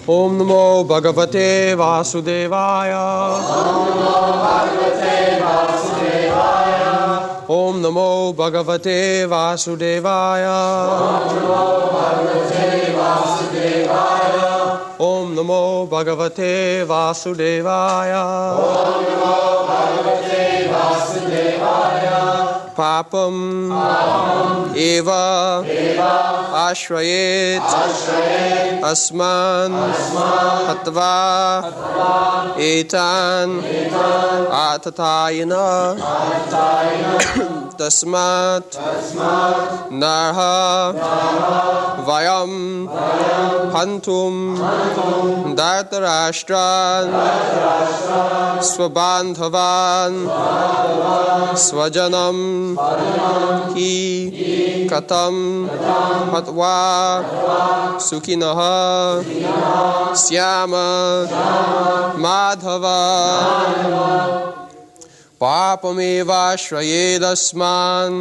Om Namo Bhagavate Vasudevaya. Om Namo Bhagavate Vasudevaya. Om Namo Bhagavate Vasudevaya. Papam eva ashrayet asman hatva etan atatayana tasmat narha vayam hantum dartarashtra swabandhavan swajanam hi katam hatva sukhinaha syama madhava papameva shrayedasman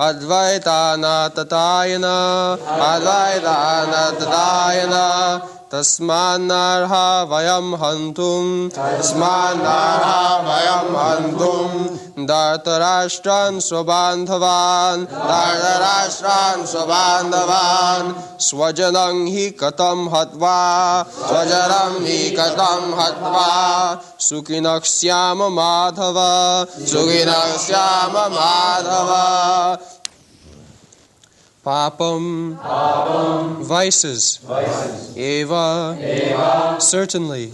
advaitana tatayana tasmanarha vayam hantum dartarashtan swabandhavan swajanam hi katam hatva sukhinaksyama madhava Papam, vices, eva, certainly,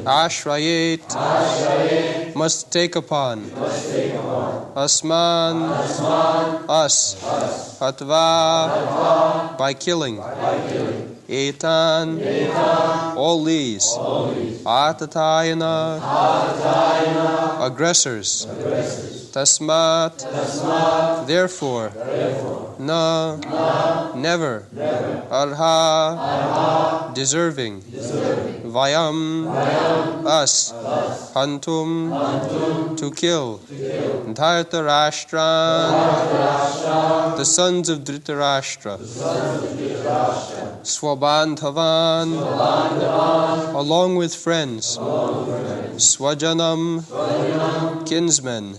ashrayet, must take upon, asman, us, hatva, by killing, etan, all these, atatayana, aggressors, tasmat, therefore, na, never, arha, deserving, vayam, us, hantum, to kill, Dhartarashtra, the sons of Dhritarashtra, swabandhavan, along with friends, swajanam, kinsmen,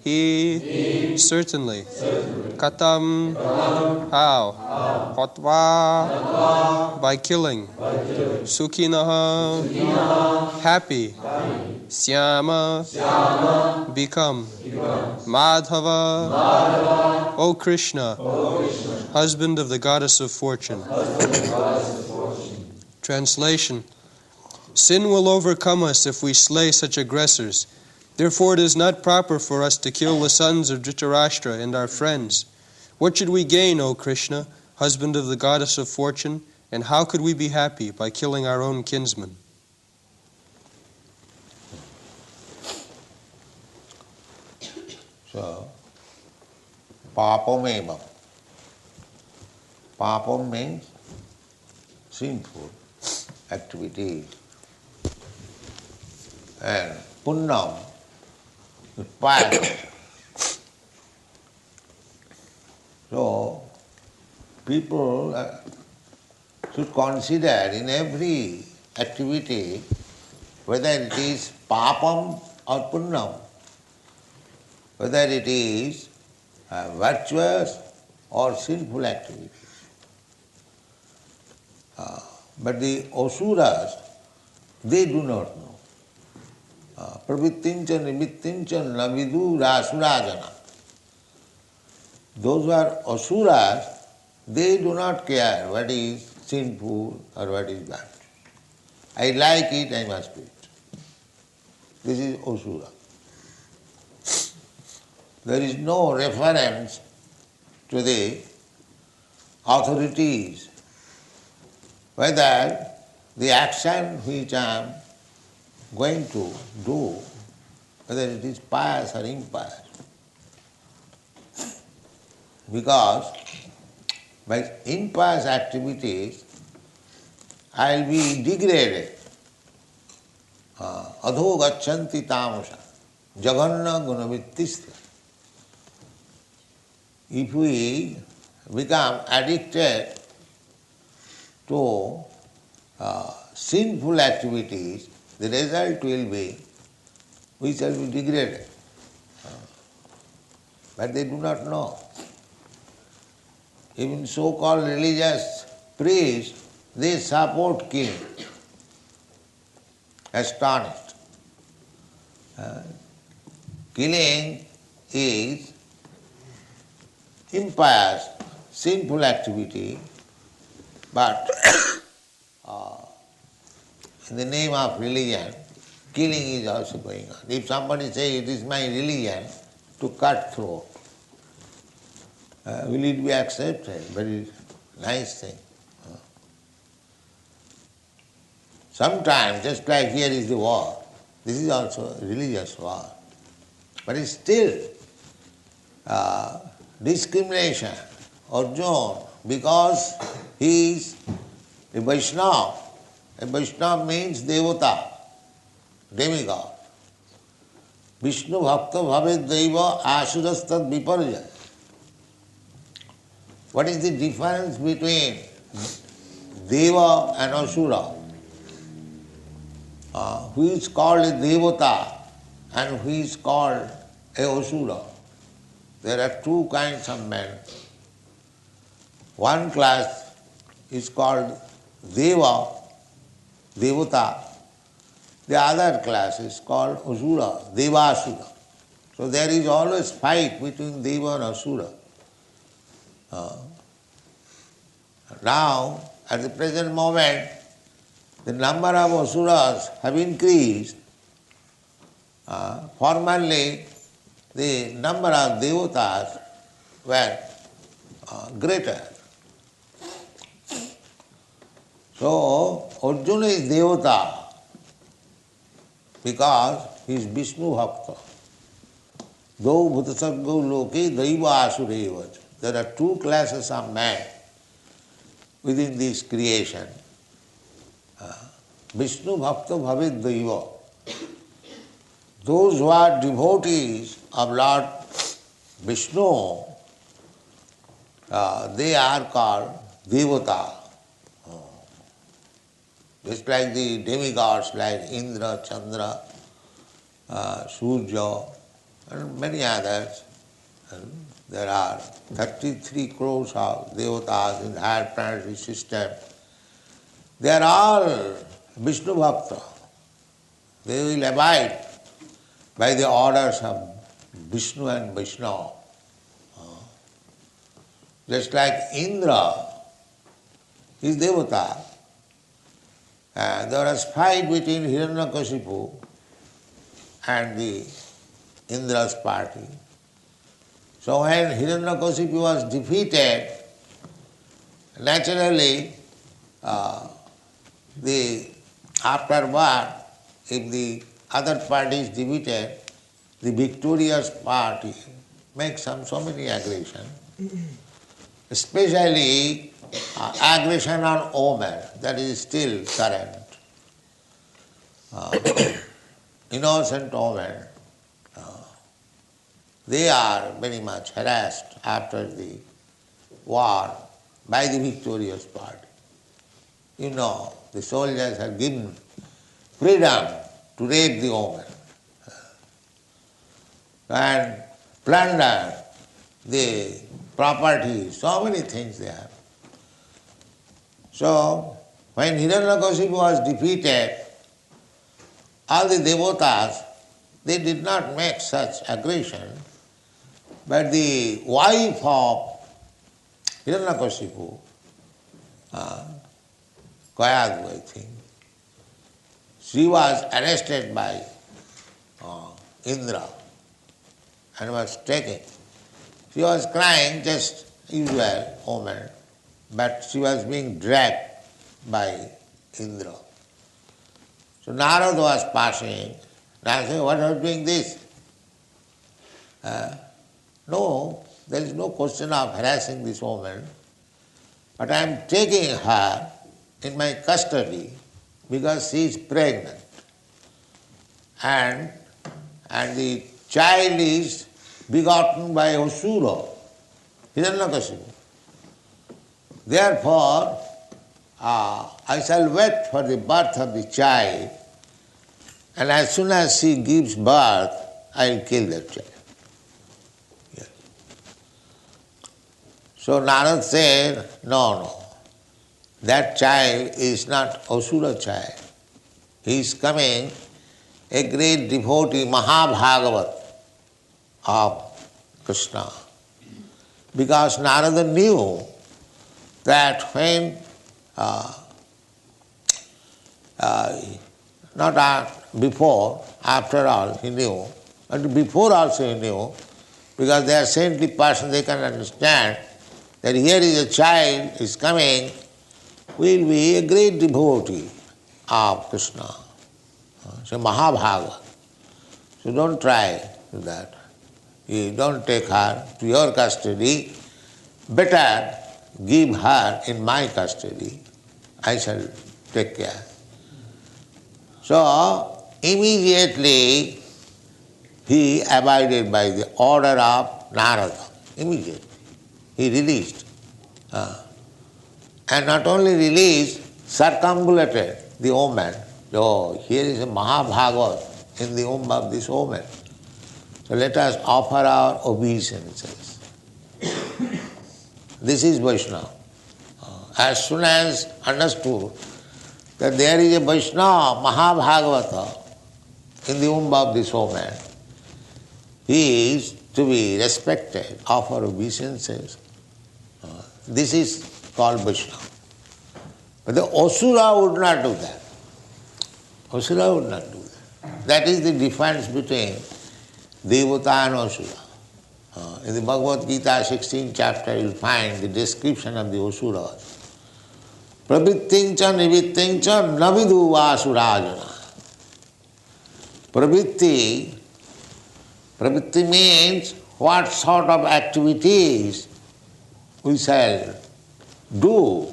he, certainly, katam, how, hatva, by killing, sukhinaha, happy, syama, become, madhava, O Krishna, husband of the goddess of fortune. Translation: sin will overcome us if we slay such aggressors. Therefore it is not proper for us to kill the sons of Dhritarashtra and our friends. What should we gain, O Krishna, husband of the goddess of fortune, and how could we be happy by killing our own kinsmen? So, papameva. Papam means sinful activity. And punnam is pious. So, people should consider in every activity whether it is papam or punnam, whether it is virtuous or sinful activity. But the asuras, they do not know. Pravittincha nimittincha navidu rasurajana. Those who are asuras, they do not care what is sinful or what is bad. I like it, I must do it. This is asura. There is no reference to the authorities whether the action which I am going to do, whether it is pious or impious. Because by impious activities I will be degraded. Adho gacchanti tamasa jaganna gunavittistha. If we become addicted to sinful activities, the result will be we shall be degraded. But they do not know. Even so-called religious priests, they support killing. Astonished. Killing is impious, sinful activity, but in the name of religion, killing is also going on. If somebody says it is my religion to cut throat, will it be accepted? Very nice thing. Sometimes, just like here is the war, this is also a religious war. But it's still discrimination or Arjuna, because he is a Vaishnava. A Vaishnava means Devata, demigod. Vishnu Bhakta Bhavet Deva Asurastad Viparja. What is the difference between Deva and Asura? Who is called a Devata and who is called a Asura? There are two kinds of men. One class is called Deva, Devata. The other class is called Asura, Devasura. So there is always fight between Deva and Asura. Now, at the present moment, the number of Asuras have increased. Formerly, the number of Devatas were greater. So, Arjuna is Devata because he is Vishnu Bhakta. Dau bhutasargo loke daiva asureva. There are two classes of men within this creation. Vishnu Bhakta Bhavet Daiva. Those who are devotees of Lord Vishnu, they are called Devata. Just like the demigods like Indra, Chandra, Surya, and many others. And there are 33 crores of devatas in the higher planetary system. They are all Vishnu Bhakta. They will abide by the orders of Vishnu and Vaishnava. Just like Indra is Devata. There was fight between Hiranyakashipu and the Indra's party. So when Hiranyakashipu was defeated, naturally, afterward, if the other party is defeated, the victorious party makes so many aggression, especially aggression on women, that is still current. Innocent women, they are very much harassed after the war by the victorious party. You know, the soldiers have given freedom to rape the woman and plunder the property, so many things they have. So, when Hiranyakashipu was defeated, all the devatas, they did not make such aggression, but the wife of Hiranyakashipu, Kayadu, I think, she was arrested by Indra and was taken. She was crying, just usual woman, but she was being dragged by Indra. So Narada was passing. Narada said, "What are you doing this?" No, there is no question of harassing this woman, but I am taking her in my custody because she is pregnant. And the child is begotten by Asura, Hiranyakashipu. Therefore, I shall wait for the birth of the child, and as soon as she gives birth, I will kill that child. Yes. So Narad said, no, that child is not Asura child. He is coming, a great devotee, Mahabhagavat of Krishna. Because Narada knew that when, before, after all he knew, but before also he knew, because they are saintly person, they can understand that here is a child is coming, will be a great devotee of Krishna. So Mahabhagavat. So don't try with that. You don't take her to your custody. Better give her in my custody. I shall take care. So immediately he abided by the order of Narada. Immediately. He released. And not only released, circumambulated the woman. Oh, here is a Mahabhagavat in the womb of this woman. So let us offer our obeisances. This is Vaishnava. As soon as understood that there is a Vaishnava, Mahabhagavata, in the womb of this woman, he is to be respected, offer obeisances. This is called Vaishnava. But the Asura would not do that. Asura would not do that. That is the difference between Devata and Asura. In the Bhagawad Gita 16th chapter you will find the description of the Asuras. Pravrittincha nivittincha navidu asurajana. Pravritti means what sort of activities we shall do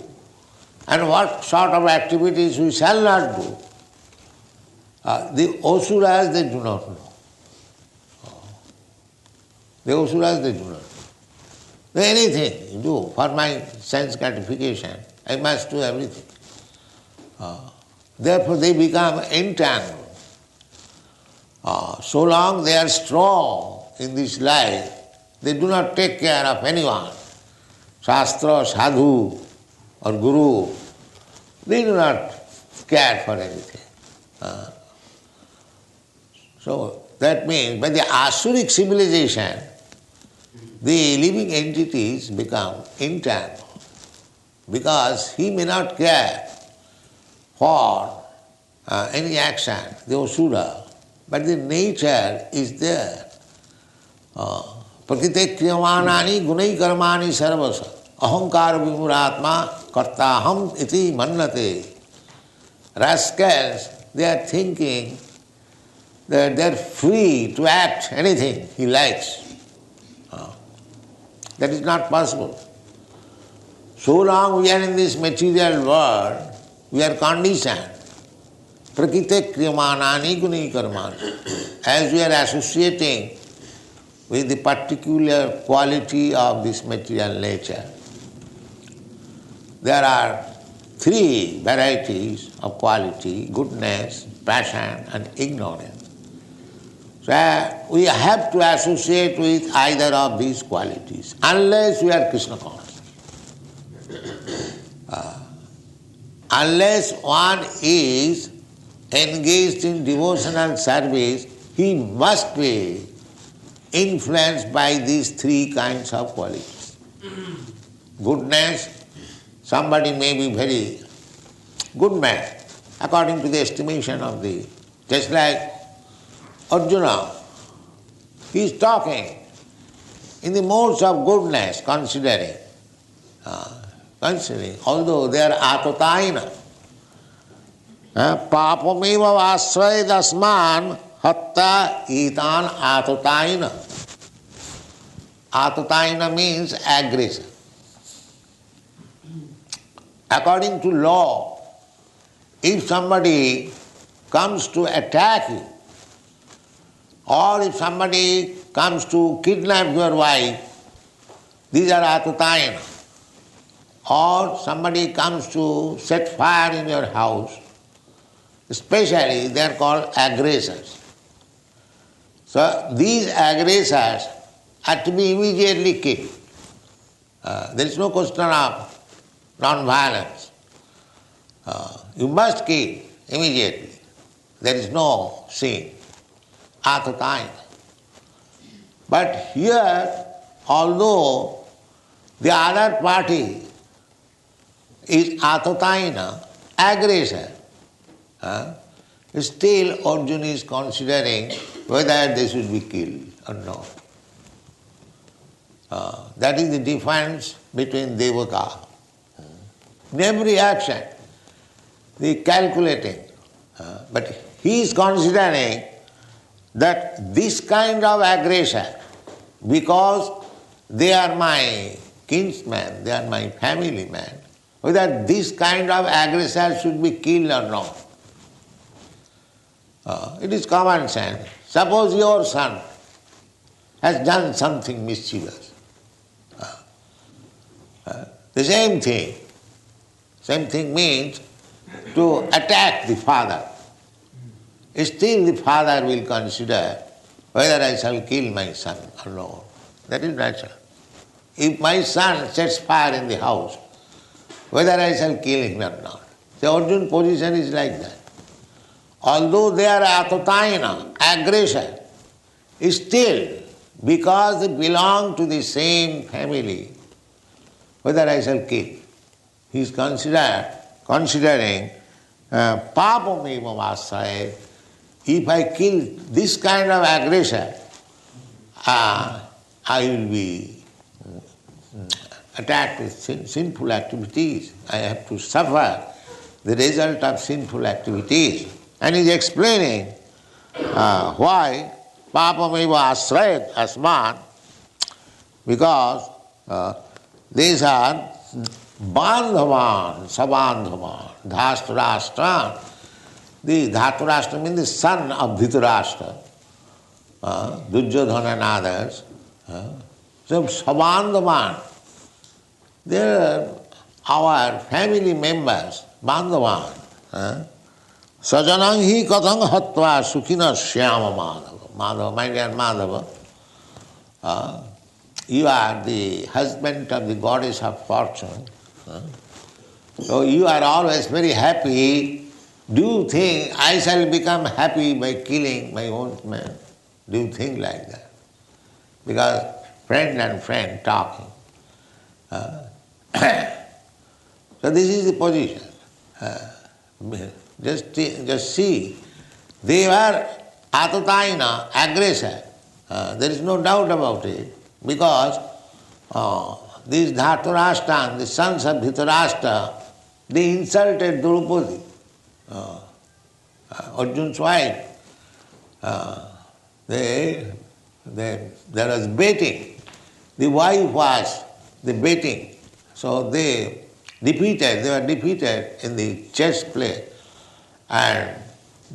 and what sort of activities we shall not do. The Asuras, they do not know. The Asuras, they do not know. Anything you do for my sense gratification, I must do everything. Therefore they become entangled. So long they are strong in this life, they do not take care of anyone. Shastra, sadhu or guru, they do not care for anything. So that means by the Asuric civilization, the living entities become entangled because he may not care for any action, the Asura, but the nature is there. Prakite kriyamanani gunai karmani sarvasa ahankara vimuratma kartaham iti mannate. Rascals, they are thinking that they are free to act anything he likes. That is not possible. So long we are in this material world, we are conditioned. Prakite kriyamanani gunai karmani. As we are associating with the particular quality of this material nature, there are three varieties of quality: goodness, passion and ignorance. So we have to associate with either of these qualities unless we are Krishna conscious. Unless one is engaged in devotional service, he must be influenced by these three kinds of qualities. Goodness, somebody may be very good man according to the estimation of the, just like Arjuna, he is talking in the modes of goodness, considering, although they are atataina. Papameva vasray dasman hatta itan atataina. Atataina means aggression. According to law, if somebody comes to attack you, or if somebody comes to kidnap your wife, these are atataina. or somebody comes to set fire in your house, especially they are called aggressors. So these aggressors are to be immediately killed. There is no question of non-violence. You must kill immediately. There is no sin, atataina. But here, although the other party is atataina, aggressor, still Arjuna is considering whether they should be killed or not. That is the difference between devaka. In every action, they calculating. But he is considering that this kind of aggression, because they are my kinsmen, they are my family man, whether this kind of aggressor should be killed or not. It is common sense. Suppose your son has done something mischievous. The same thing. Same thing means to attack the father. Still the father will consider whether I shall kill my son or not. That is natural. If my son sets fire in the house, whether I shall kill him or not. The Arjuna position is like that. Although they are atataina, aggression, still, because they belong to the same family, whether I shall kill. He is considering papam eva vasaya. If I kill this kind of aggression, I will be attacked with sinful activities. I have to suffer the result of sinful activities. And he is explaining why papam eva asrayat asman, because these are bandhavan, sabandhavan, dhastarashtra. The Dhatarashtra means the son of Dhritarashtra, Duryodhana and others. So sabandhavan, they are our family members, bandhavan. Sajanang hi katang hatva sukhina shyama madhava. Madhava, my dear Madhava, you are the husband of the goddess of fortune. So you are always very happy. Do you think I shall become happy by killing my own man? Do you think like that? Because friend and friend talking. So this is the position. Just see, they were atataina, aggressor. There is no doubt about it, because these Dhatarashtra, the sons of Dhritarashtra, they insulted Draupadi, Arjuna's wife. There was baiting. The wife was the baiting. So they were defeated in the chess play, and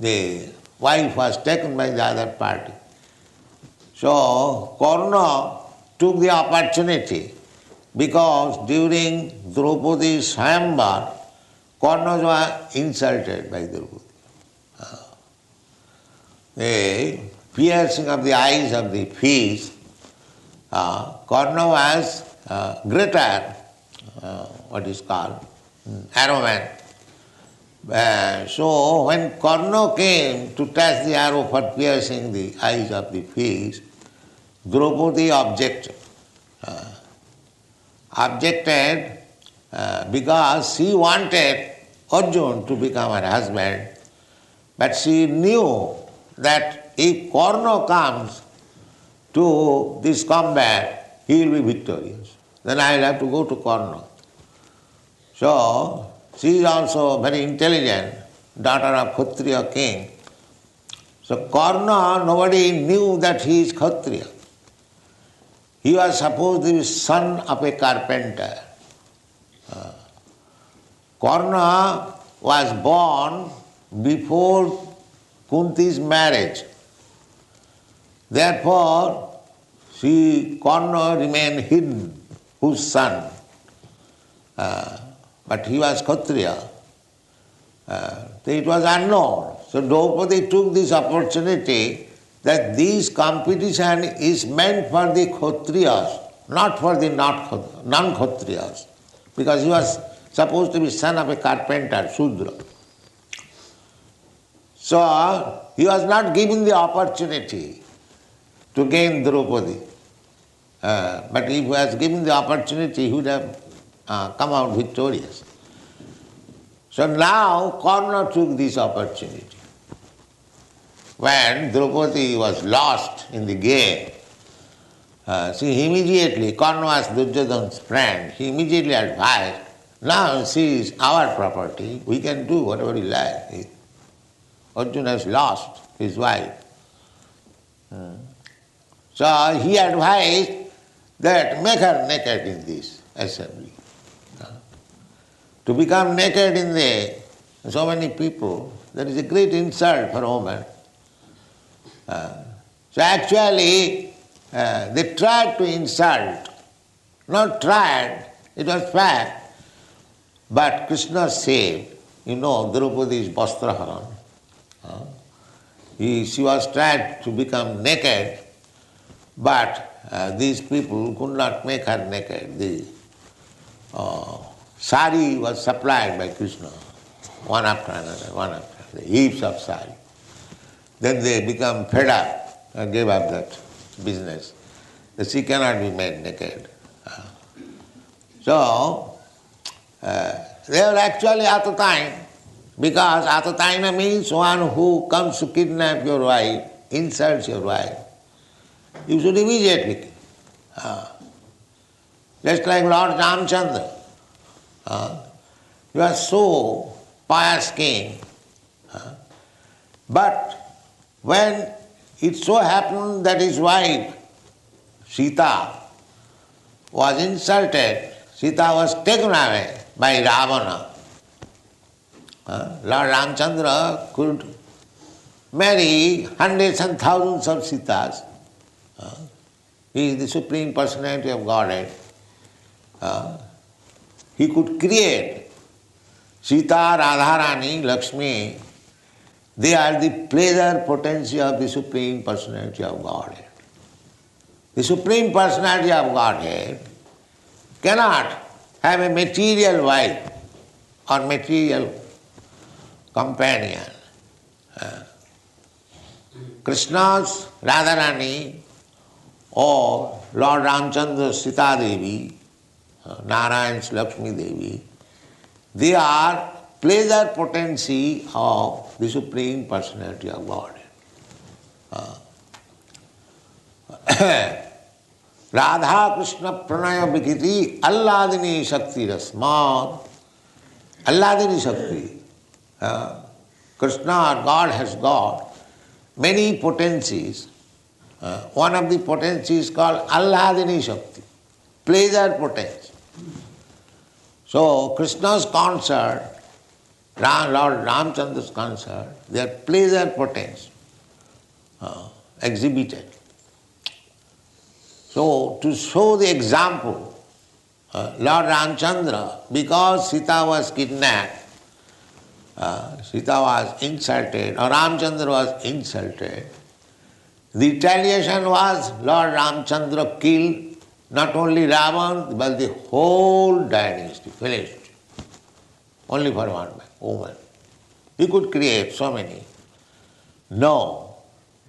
the wife was taken by the other party. So Karna took the opportunity, because during Draupadi's Swayamvar, Karna was insulted by Draupadi. The piercing of the eyes of the fish, Karna was greater, what is called, arrowman. So when Karna came to touch the arrow for piercing the eyes of the fish, Draupadi objected. Because she wanted Arjuna to become her husband, but she knew that if Karna comes to this combat, he will be victorious. Then I will have to go to Karna. So she is also very intelligent, daughter of Kshatriya king. So Karna, nobody knew that he is Kshatriya. He was supposed to be son of a carpenter. Karna was born before Kunti's marriage. Therefore, Karna remained hidden, whose son. but he was Kshatriya. It was unknown. So Draupadi took this opportunity that this competition is meant for the Kshatriyas, not for the non-Kshatriyas, because he was supposed to be son of a carpenter, Shudra. So he was not given the opportunity to gain Draupadi. But if he was given the opportunity, he would have come out victorious. So now Karna took this opportunity. When Draupadi was lost in the game, she immediately, Karna was Duryodhana's friend, he immediately advised, now she is our property, we can do whatever we like. Arjuna has lost his wife. So he advised that make her naked in this assembly. To become naked in so many people, that is a great insult for a woman. So actually, they tried to insult. Not tried, it was fact. But Krishna said, Draupadi is Vastraharan. She was tried to become naked, but these people could not make her naked. The sari was supplied by Krishna, one after another, heaps of sari. Then they become fed up and gave up that business. That she cannot be made naked. So, they were actually Atataina, because Atataina means one who comes to kidnap your wife, insults your wife. You should immediately kill. Just like Lord Ramchandra. You are so pious king. But when it so happened that his wife, Sita, was insulted, Sita was taken away by Ravana. Lord Ramchandra could marry hundreds and thousands of Sitas. He is the Supreme Personality of Godhead. He could create Sita, Radharani, Lakshmi. They are the pleasure potency of the Supreme Personality of Godhead. The Supreme Personality of Godhead cannot have a material wife or material companion. Krishna's Radharani or Lord Ramchandra's Sita Devi, Narayan's Lakshmi Devi, they are pleasure potency of the Supreme Personality of Godhead. Radha Krishna Pranaya Vikiti Alladini Shakti Rasmat. Alladini Shakti. Krishna or God has got many potencies. One of the potencies is called Alladini Shakti, pleasure potency. So Krishna's concert, Lord Ramchandra's concert, they are pleasure potency exhibited. So to show the example, Lord Ramchandra, because Sita was kidnapped, Sita was insulted, or Ramchandra was insulted, the retaliation was Lord Ramchandra killed not only Ravan, but the whole dynasty, finished. Only for one woman. He could create so many. No,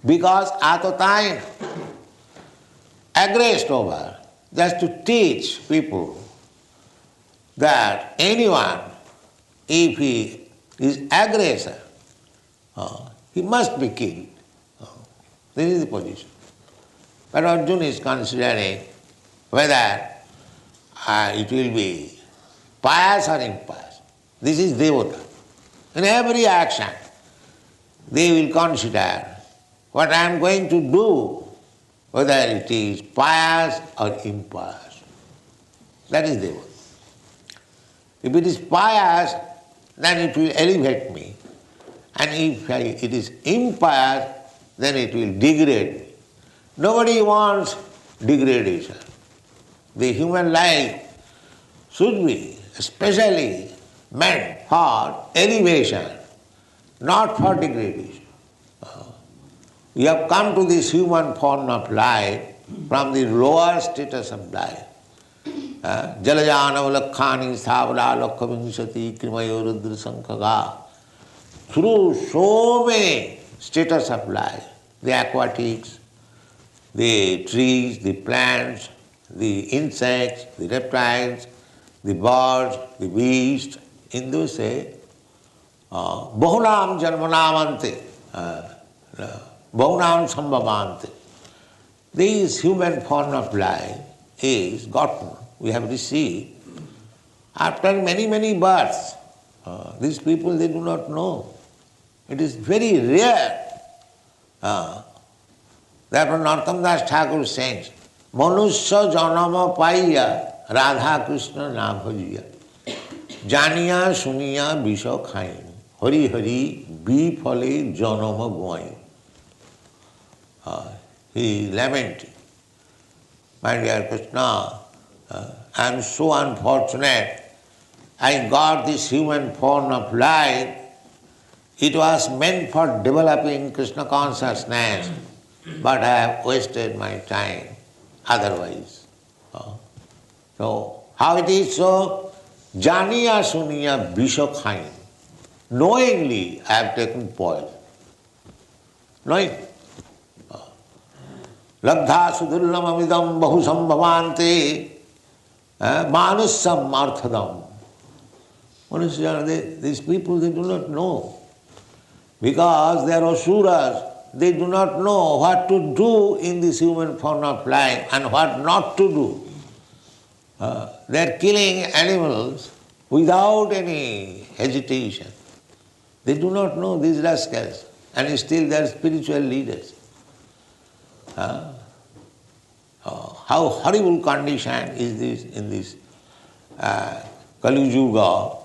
because Atataina aggressed over just to teach people that anyone, if he is aggressor, he must be killed. This is the position. But Arjuna is considering whether it will be pious or impious. This is devata. In every action, they will consider what I am going to do, whether it is pious or impious. That is devata. If it is pious, then it will elevate me. And if it is impious, then it will degrade me. Nobody wants degradation. The human life should be especially meant for elevation, not for degradation. We have come to this human form of life from the lower status of life. Jalajanav lakhani savla lakha vimshati krimayo rudra sankhaga. Through so many status of life, the aquatics, the trees, the plants, the insects, the reptiles, the birds, the beasts, Hindus say, bahunam janmanamante, bahunam sambhavante. This human form of life is gotten, we have received after many, many births. These people, they do not know. It is very rare. Therefore, Narottam Das Thakur says, Manusya janama paiya Radha Krishna na bhajiya. Janiya suniya bisha khain. Hari hari bifale janama goin. He lamented, my dear Krishna, I am so unfortunate. I got this human form of life. It was meant for developing Krishna consciousness, but I have wasted my time otherwise. So, how it is so? Janiya suniya bisha khain. Knowingly I have taken poison. Knowing. Labdha sudurlam amidam bahusam bhavante manusam arthadam. These people, they do not know. Because they are asuras, they do not know what to do in this human form of life and what not to do. They are killing animals without any hesitation. They do not know, these rascals, and still they are spiritual leaders. How horrible condition is this in this Kali Yuga.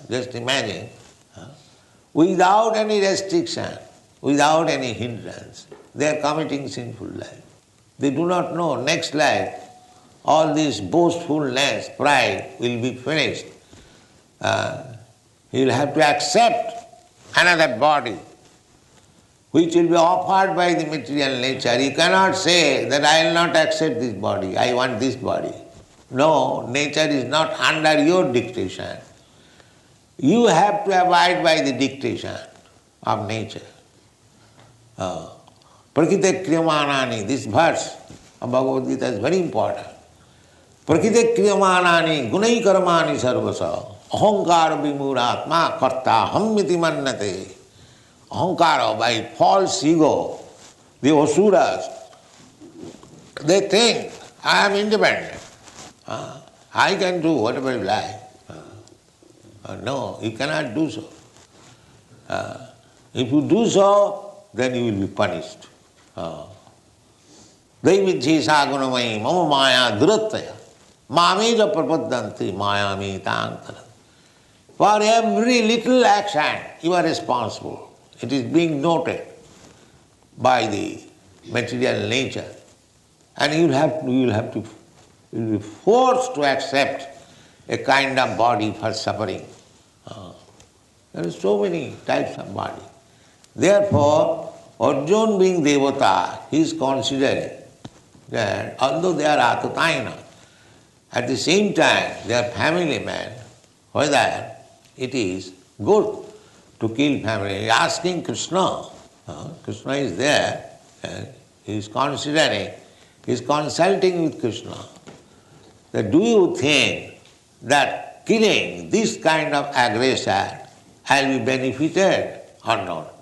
Just imagine, without any restriction, without any hindrance, they are committing sinful life. They do not know next life, all this boastfulness, pride will be finished. He will have to accept another body, which will be offered by the material nature. You cannot say that I will not accept this body, I want this body. No, nature is not under your dictation. You have to abide by the dictation of nature. Prakite kriyamanani, this verse of Bhagavad Gita is very important. Prakite kriyamanani gunai karmani sarvasa ahankara vimuratma karta hammiti mannate. Ahankara, by false ego, the asuras, they think I am independent. I can do whatever I like. No, you cannot do so. If you do so, then you will be punished. Daividhi sagunamai mama maya durattaya mameja prapaddanti mayami tantara. For every little action you are responsible. It is being noted by the material nature. And you will be forced to accept a kind of body for suffering. There are so many types of body. Therefore, Arjuna being Devata, he is considering that although they are Atatayana, at the same time they are family men, whether it is good to kill family. He is asking Krishna. Krishna is there and he is considering, he is consulting with Krishna, that do you think that killing this kind of aggressor will be benefited or not?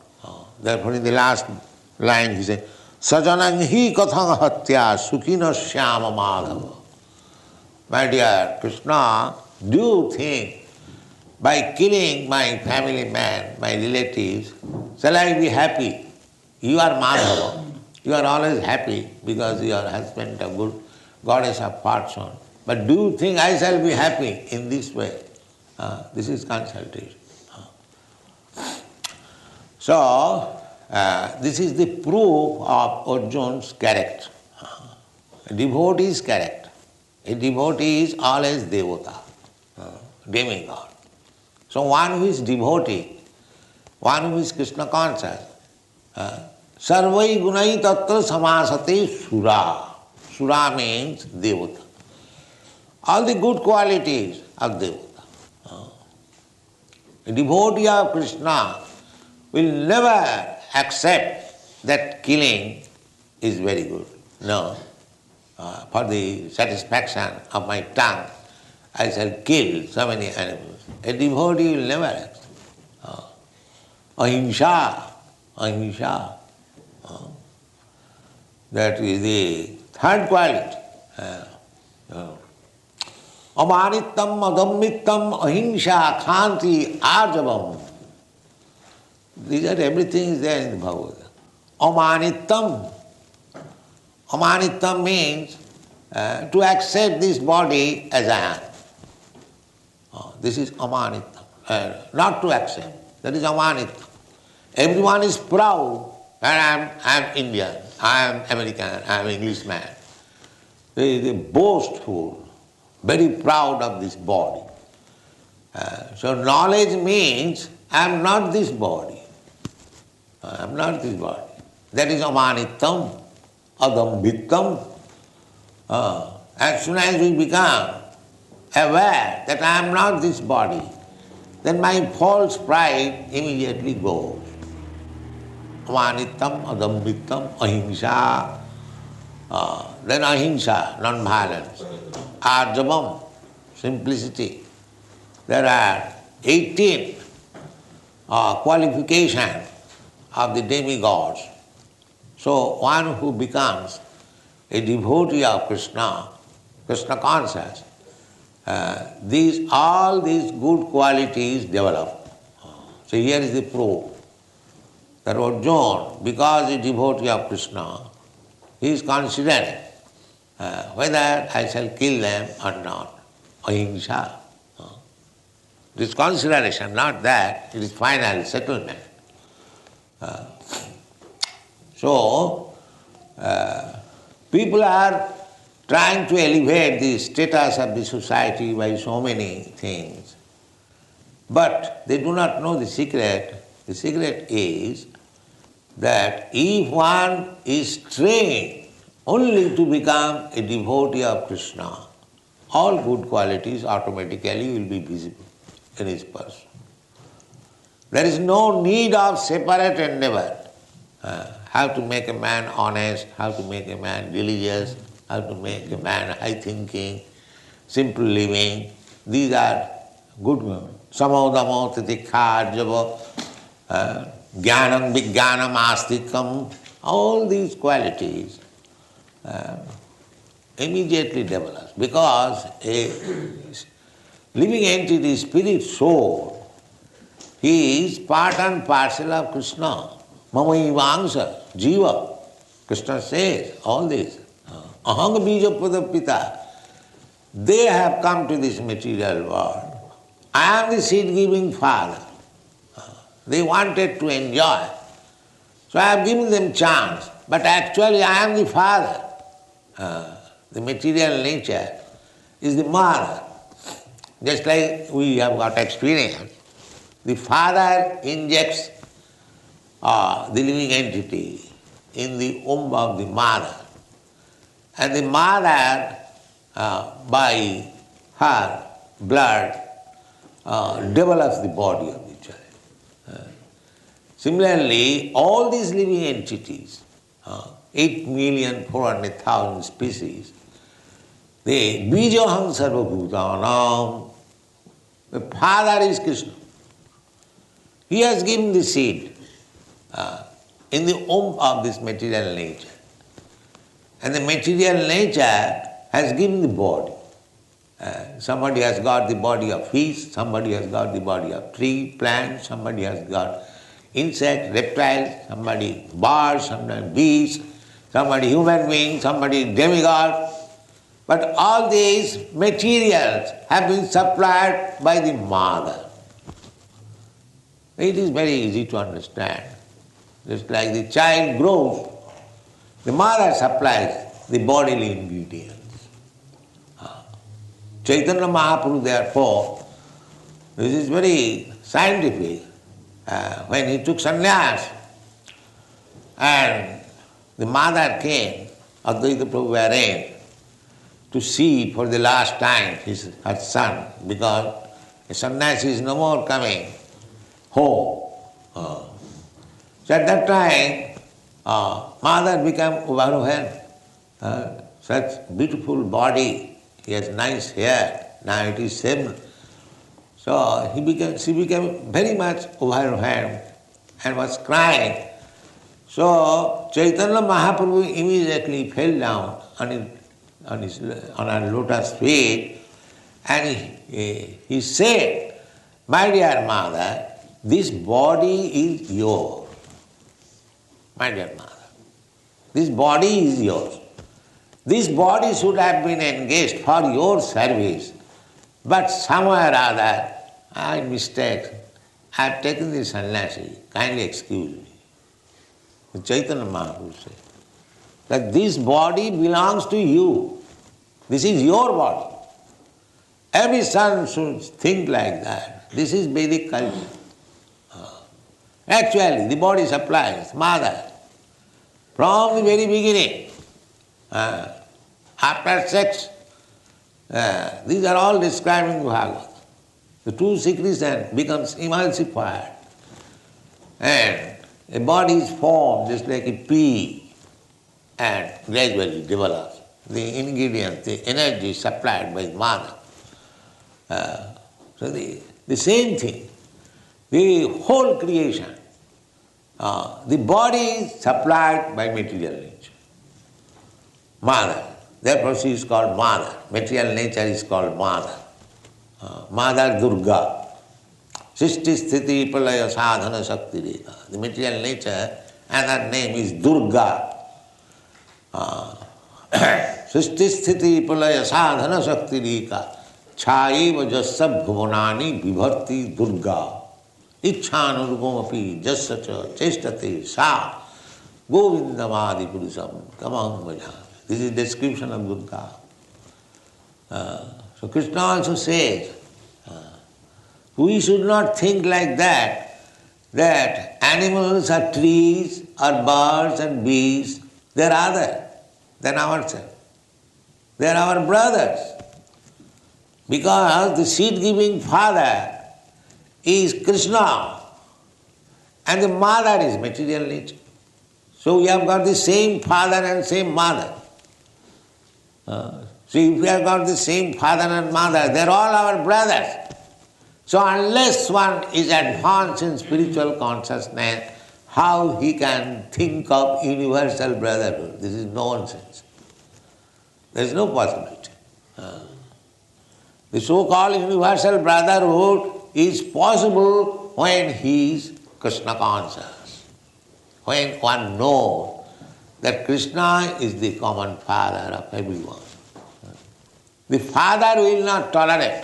Therefore in the last line he says, Sajananghi kathang hatya sukhina shyama madhava. My dear Krishna, do you think by killing my family man, my relatives, shall I be happy? You are Madhava. You are always happy because your husband a good goddess of fortune. But do you think I shall be happy in this way? This is consultation. So, this is the proof of Arjuna's character. A devotee's character. A devotee is always devata. demigod. So one who is devotee, one who is Krishna conscious, sarvai gunai tatra samasate sura. Sura means devata. All the good qualities of devata. A devotee of Krishna will never accept that killing is very good. No. For the satisfaction of my tongue, I shall kill so many animals. A devotee will never accept. Ahimsa, ahimsa. That is the third quality. Amanittam, adammittam, ahimsa, khanti, arjavam. These are everything is there in the Bhagavad Gita. Amanittam. Amanittam means to accept this body as I am. This is amanittam. Not to accept. That is amanittam. Everyone is proud that I am Indian, I am American, I am Englishman. They boastful, very proud of this body. So knowledge means I am not this body. I am not this body. That is amanittam, adambittam. As soon as we become aware that I am not this body, then my false pride immediately goes. Amanittam, adambittam, ahimsa. Then ahimsa, non-violence. Arjavam, simplicity. There are 18 qualifications of the demigods. So one who becomes a devotee of Krishna, Krishna conscious, all these good qualities develop. So here is the proof that Arjuna, because a devotee of Krishna, he is considering whether I shall kill them or not. Ahimsa. It is consideration, not that, it is final settlement. So, people are trying to elevate the status of the society by so many things. But they do not know the secret. The secret is that if one is trained only to become a devotee of Krishna, all good qualities automatically will be visible in his person. There is no need of separate endeavor. How to make a man honest, how to make a man religious, how to make a man high-thinking, simple living. These are good ones. Samodamo titikha arjava, jnanam vijnanam astikam. All these qualities immediately develop because a living entity, spirit, soul, he is part and parcel of Krishna. Mamaivangsha, jiva. Krishna says all this. Ahanga bija pradapita. They have come to this material world. I am the seed-giving father. They wanted to enjoy. So I have given them chance. But actually I am the father. The material nature is the mother. Just like we have got experience. The father injects the living entity in the womb of the mother. And the mother, by her blood, develops the body of the child. Similarly, all these living entities, 8,400,000 species, they bijaham sarvabhutanam. The father is Krishna. He has given the seed in the womb of this material nature. And the material nature has given the body. Somebody has got the body of fish, somebody has got the body of tree, plant, somebody has got insect, reptiles, somebody birds, somebody beast, somebody human being, somebody demigod. But all these materials have been supplied by the mother. It is very easy to understand. Just like the child grows, the mother supplies the bodily ingredients. Chaitanya Mahaprabhu, therefore, This is very scientific. When he took sannyas, and the mother came, Advaita Prabhu arranged to see for the last time her son, because the sannyasi is no more coming home. So at that time, mother became overwhelmed. Such beautiful body, he has nice hair, now it is same. So she became very much overwhelmed and was crying. So Chaitanya Mahaprabhu immediately fell down on her lotus feet, and he said, "My dear mother, this body is yours. My dear mother, this body is yours. This body should have been engaged for your service, but somewhere or other, I mistake. I have taken this sannyasi. Kindly excuse me." Chaitanya Mahaprabhu said that this body belongs to you. This is your body. Every son should think like that. This is Vedic culture. Actually, the body supplies mother from the very beginning. After sex, these are all described in Bhagavad. The true secretion becomes emulsified, and a body is formed just like a pea and gradually develops. The ingredients, the energy supplied by mother. So the same thing, the whole creation, the body is supplied by material nature. Mother, therefore she is called mother. Material nature is called mother. Mother Durga. Srishti Sthiti Pralaya Sadhana Shakti Rekha. The material nature, another name is Durga. Srishti Sthiti Pralaya Sadhana Shakti Rekha. Chaiva Jassa Bhuvanani Vibharti Durga. Ichchanurugomapi Jassacha Chestate Sa Govindamadi Purusam Tamam Bhajami. This is description of Durga. So Krishna also says, we should not think like that animals or trees or birds and bees, they are other than ourselves. They are our brothers. Because the seed-giving father is Krishna and the mother is material nature. So we have got the same father and same mother. So if we have got the same father and mother, they are all our brothers. So unless one is advanced in spiritual consciousness, how he can think of universal brotherhood? This is nonsense. There is no possibility. The so-called universal brotherhood is possible when he is Krishna conscious. When one knows that Krishna is the common father of everyone. The father will not tolerate.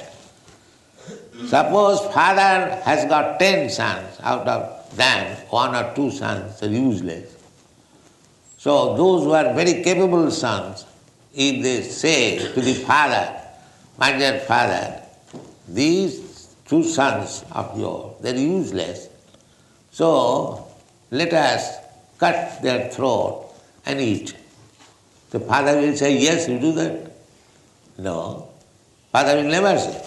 Suppose father has got 10 sons, out of them 1 or 2 sons are useless. So those who are very capable sons, if they say to the father, "My dear father, these 2 sons of yours, they are useless, so let us cut their throat and eat." The father will say, "Yes, you do that." No, father will never say.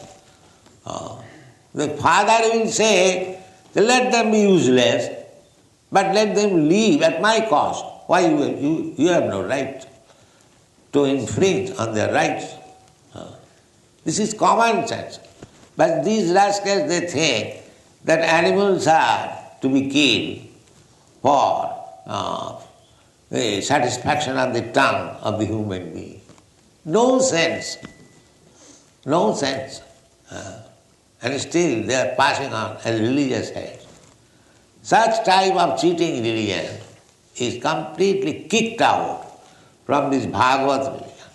The father will say, "Let them be useless, but let them live at my cost." Why you have no right to infringe on their rights. This is common sense. But these rascals, they think that animals are to be killed for the satisfaction of the tongue of the human being. No sense. No sense. And still they are passing on as religious heads. Such type of cheating religion is completely kicked out from this Bhagavad religion.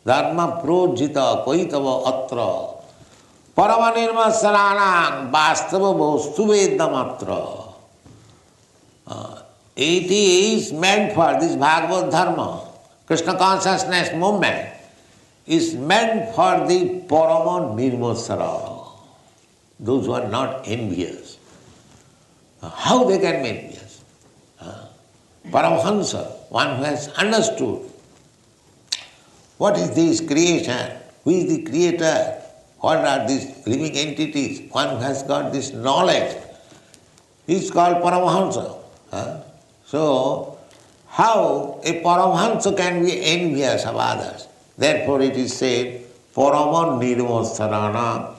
Dharma projita koitava atra paramanirmasaranam vastava bostuvedamatra. It is meant for this Bhagavad Dharma. Krishna consciousness movement is meant for the Parama Nirmasara. those who are not envious. How they can be envious? Paramahansa, one who has understood what is this creation, who is the creator, what are these living entities, one who has got this knowledge, he is called Paramahansa. So, how a Paramahansa can be envious of others? Therefore it is said, Parama nirmasarana.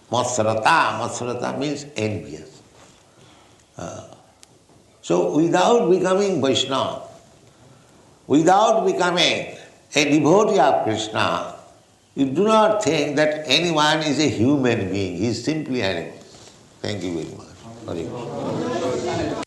Masrata means envious. So without becoming Vaishnava, without becoming a devotee of Krishna, you do not think that anyone is a human being. He is simply animal. Thank you very much. Hare Krishna.